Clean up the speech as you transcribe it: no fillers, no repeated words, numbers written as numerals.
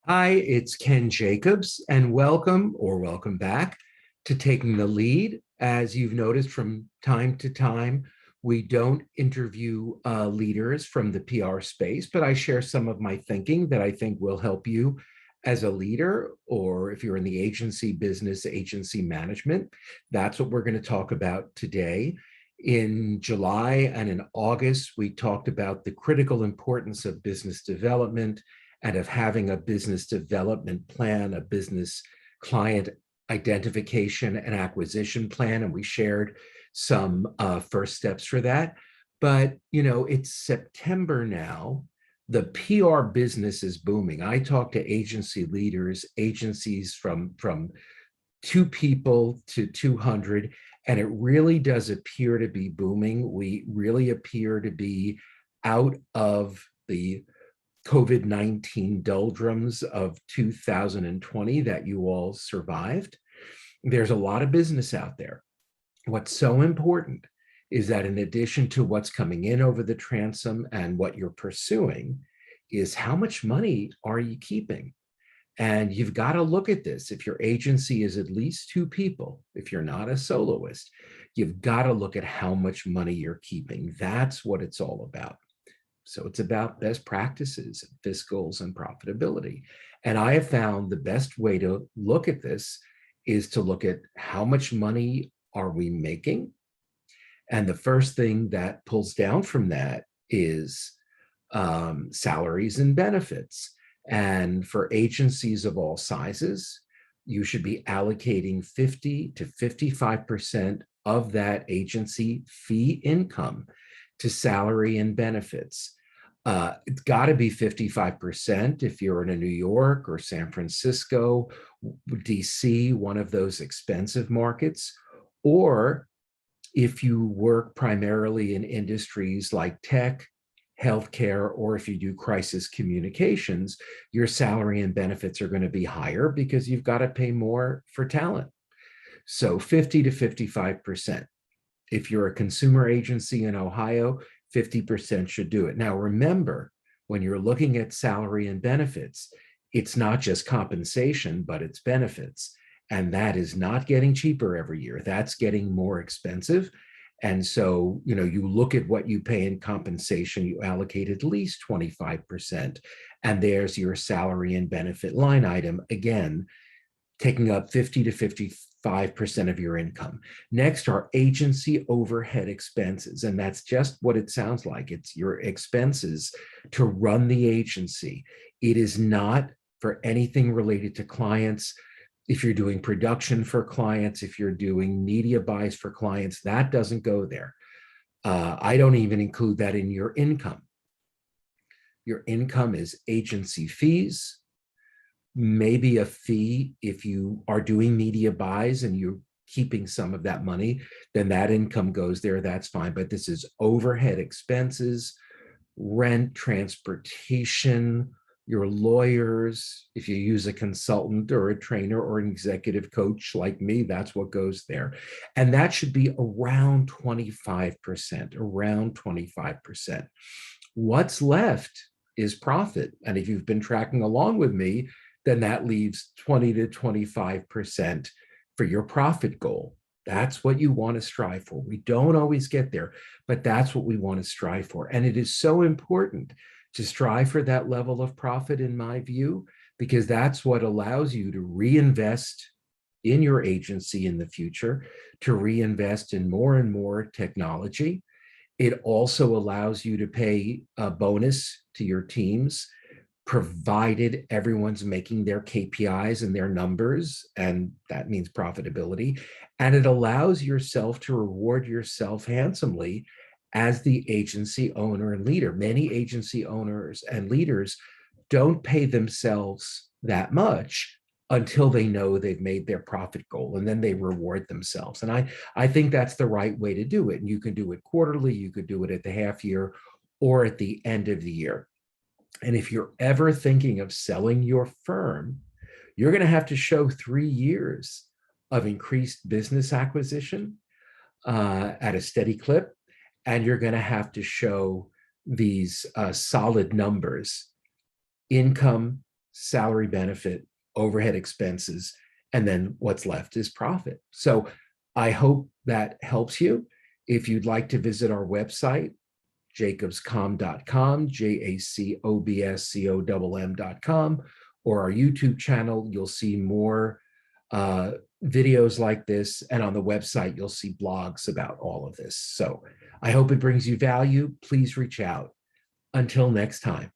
Hi, it's Ken Jacobs, and welcome back to Taking the Lead. As you've noticed from time to time, we don't interview leaders from the PR space, but I share some of my thinking that I think will help you as a leader, or if you're in the agency business, agency management. That's what we're going to talk about today. In July and in August, we talked about the critical importance of business development and of having a business development plan, a business client identification and acquisition plan. And we shared some first steps for that. But, it's September now. The PR business is booming. I talk to agency leaders, agencies from 2 people to 200, and it really does appear to be booming. We really appear to be out of the COVID-19 doldrums of 2020 that you all survived. There's a lot of business out there. What's so important is that in addition to what's coming in over the transom and what you're pursuing, is how much money are you keeping? And you've got to look at this. If your agency is at least 2 people, if you're not a soloist, you've got to look at how much money you're keeping. That's what it's all about. So it's about best practices, fiscals, and profitability. And I have found the best way to look at this is to look at how much money are we making. And the first thing that pulls down from that is salaries and benefits. And for agencies of all sizes, you should be allocating 50 to 55% of that agency fee income to salary and benefits. It's got to be 55% if you're in a New York or San Francisco, DC, one of those expensive markets, or if you work primarily in industries like tech, healthcare, or if you do crisis communications, your salary and benefits are going to be higher because you've got to pay more for talent. So 50 to 55%. If you're a consumer agency in Ohio, 50% should do it. Now, remember, when you're looking at salary and benefits, it's not just compensation, but it's benefits. And that is not getting cheaper every year. That's getting more expensive. And so, you look at what you pay in compensation, you allocate at least 25%. And there's your salary and benefit line item, again, taking up 50 to 55% of your income. Next are agency overhead expenses. And that's just what it sounds like. It's your expenses to run the agency. It is not for anything related to clients. If you're doing production for clients, if you're doing media buys for clients, that doesn't go there. I don't even include that in your income. Your income is agency fees, maybe a fee if you are doing media buys and you're keeping some of that money, then that income goes there, that's fine. But this is overhead expenses, rent, transportation, your lawyers, if you use a consultant or a trainer or an executive coach like me, that's what goes there. And that should be around 25%, around 25%. What's left is profit. And if you've been tracking along with me, then that leaves 20 to 25% for your profit goal. That's what you want to strive for. We don't always get there, but that's what we want to strive for. And it is so important to strive for that level of profit, in my view, because that's what allows you to reinvest in your agency in the future, to reinvest in more and more technology. It also allows you to pay a bonus to your teams, provided everyone's making their KPIs and their numbers, and that means profitability. And it allows yourself to reward yourself handsomely as the agency owner and leader. Many agency owners and leaders don't pay themselves that much until they know they've made their profit goal, and then they reward themselves. And I think that's the right way to do it. And you can do it quarterly, you could do it at the half year or at the end of the year. And if you're ever thinking of selling your firm, you're going to have to show 3 years of increased business acquisition at a steady clip. And you're going to have to show these solid numbers: income, salary, benefit, overhead expenses, and then what's left is profit. So I hope that helps you. If you'd like to visit our website, jacobscom.com, jacobscom.com, or our YouTube channel, you'll see more videos like this. And on the website, you'll see blogs about all of this. So I hope it brings you value. Please reach out. Until next time.